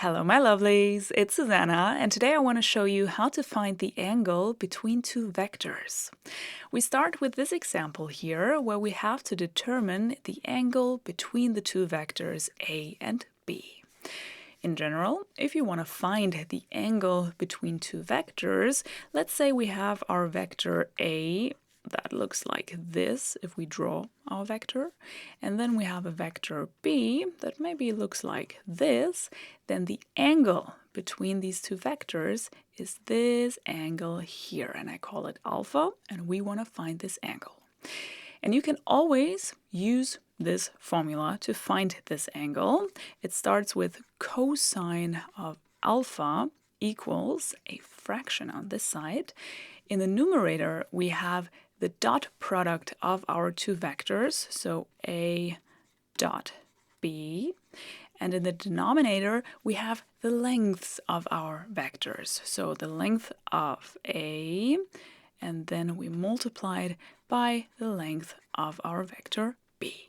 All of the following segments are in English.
Hello my lovelies, it's Susanna, and today I want to show you how to find the angle between two vectors. We start with this example here where we have to determine the angle between the two vectors a and b. In general, if you want to find the angle between two vectors, let's say we have our vector a that looks like this if we draw our vector, and then we have a vector b that maybe looks like this, then the angle between these two vectors is this angle here, and I call it alpha, and we want to find this angle. And you can always use this formula to find this angle. It starts with cosine of alpha equals a fraction on this side. In the numerator, we have the dot product of our two vectors, so a dot b, and in the denominator we have the lengths of our vectors, so the length of a, and then we multiply it by the length of our vector b.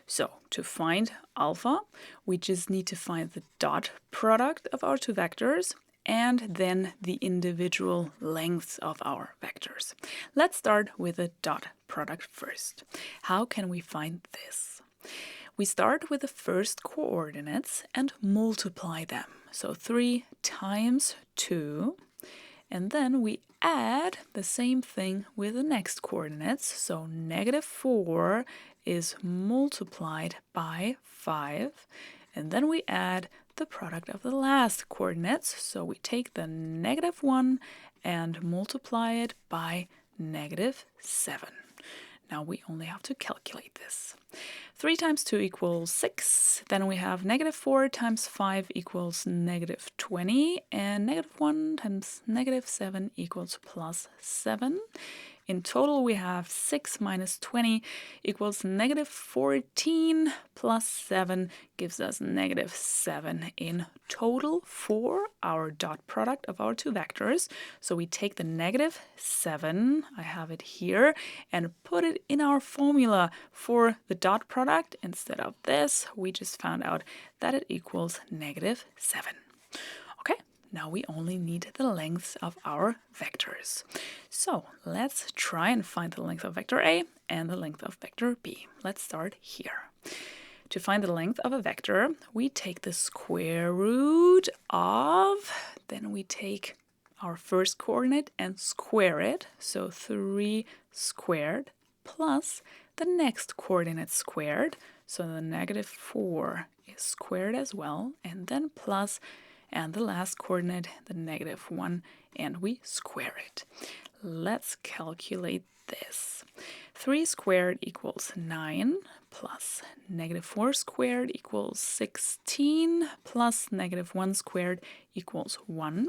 So to find alpha, we just need to find the dot product of our two vectors and then the individual lengths of our vectors. Let's start with the dot product first. How can we find this? We start with the first coordinates and multiply them. So 3 times 2, and then we add the same thing with the next coordinates. So -4 is multiplied by 5, and then we add the product of the last coordinates. So we take the -1 and multiply it by -7. Now we only have to calculate this. 3 times 2 equals 6. Then we have -4 times 5 equals -20. And -1 times -7 equals +7. In total, we have 6 minus 20 equals -14 plus 7 gives us -7 in total for our dot product of our two vectors. So we take the -7, I have it here, and put it in our formula for the dot product. Instead of this, we just found out that it equals -7. Okay. Now we only need the lengths of our vectors. So let's try and find the length of vector A and the length of vector B. Let's start here. To find the length of a vector, we take the square root of, then we take our first coordinate and square it. So 3 squared plus the next coordinate squared. So the -4 is squared as well, and then plus, and the last coordinate, the -1, and we square it. Let's calculate this. 3 squared equals 9, plus -4 squared equals 16, plus -1 squared equals 1.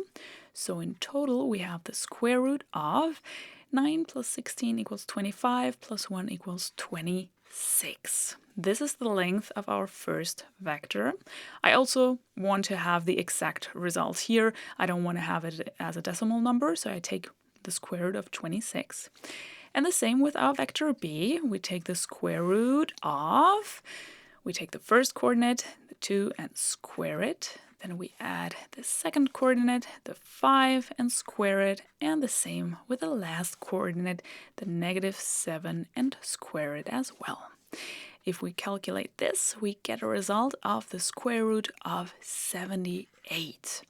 So in total, we have the square root of 9 plus 16 equals 25, plus 1 equals 26. This is the length of our first vector. I also want to have the exact result here. I don't want to have it as a decimal number, so I take the square root of 26. And the same with our vector b. We take the square root of, we take the first coordinate, the 2, and square it. Then we add the second coordinate, the 5, and square it. And the same with the last coordinate, the -7, and square it as well. If we calculate this, we get a result of the square root of 78.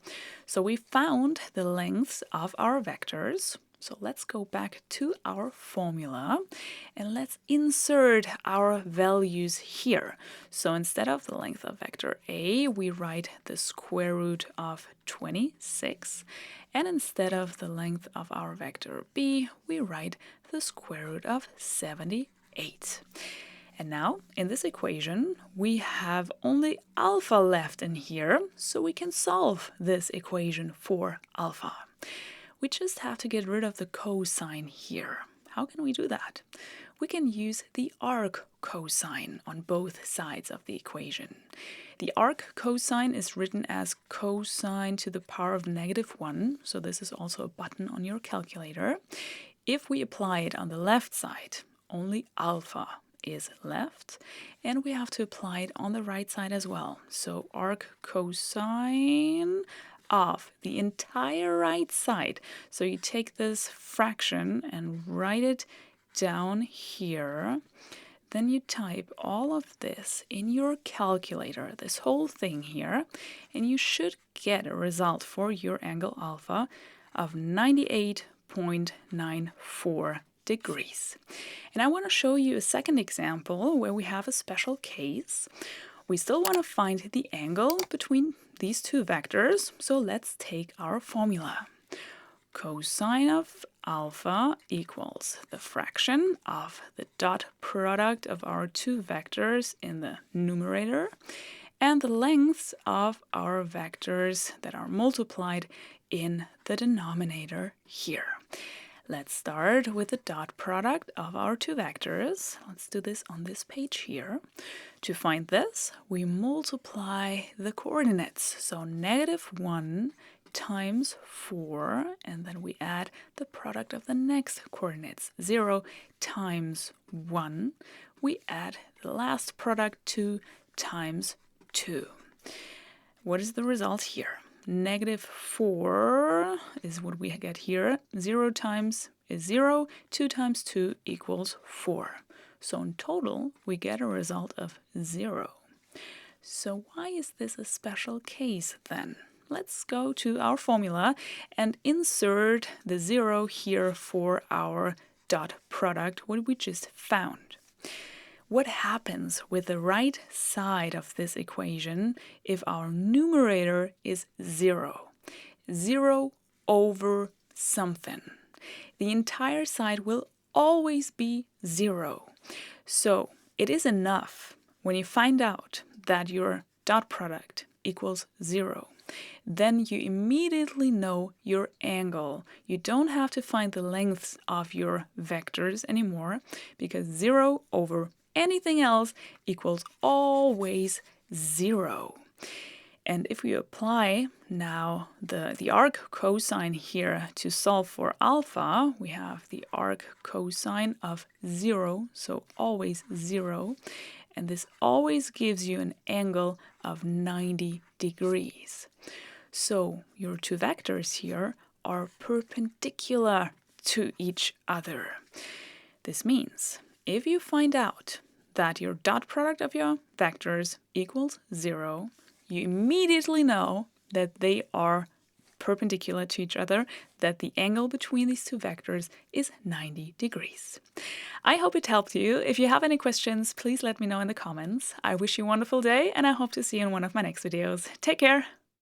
So we found the lengths of our vectors. So let's go back to our formula and let's insert our values here. So instead of the length of vector A, we write the square root of 26. And instead of the length of our vector B, we write the square root of 78. And now, in this equation, we have only alpha left in here, so we can solve this equation for alpha. We just have to get rid of the cosine here. How can we do that? We can use the arc cosine on both sides of the equation. The arc cosine is written as cosine to the power of -1, so this is also a button on your calculator. If we apply it on the left side, only alpha is left, and we have to apply it on the right side as well. So arc cosine of the entire right side. So you take this fraction and write it down here. Then you type all of this in your calculator, this whole thing here, and you should get a result for your angle alpha of 98.94 degrees. And I want to show you a second example where we have a special case. We still want to find the angle between these two vectors, so let's take our formula. Cosine of alpha equals the fraction of the dot product of our two vectors in the numerator and the lengths of our vectors that are multiplied in the denominator here. Let's start with the dot product of our two vectors. Let's do this on this page here. To find this, we multiply the coordinates. So -1 times 4, and then we add the product of the next coordinates. 0 times 1. We add the last product, 2 times 2. What is the result here? -4 is what we get here. 0 times is 0. 2 times 2 equals 4. So in total, we get a result of 0. So why is this a special case then? Let's go to our formula and insert the 0 here for our dot product, what we just found. What happens with the right side of this equation if our numerator is 0? 0 over something. The entire side will always be 0. So it is enough when you find out that your dot product equals 0. Then you immediately know your angle. You don't have to find the lengths of your vectors anymore, because 0 over anything else equals always 0. And if we apply now the arc cosine here to solve for alpha, we have the arc cosine of 0, so always 0. And this always gives you an angle of 90 degrees. So your two vectors here are perpendicular to each other. This means if you find out that your dot product of your vectors equals 0, you immediately know that they are perpendicular to each other, that the angle between these two vectors is 90 degrees. I hope it helped you. If you have any questions, please let me know in the comments. I wish you a wonderful day, and I hope to see you in one of my next videos. Take care!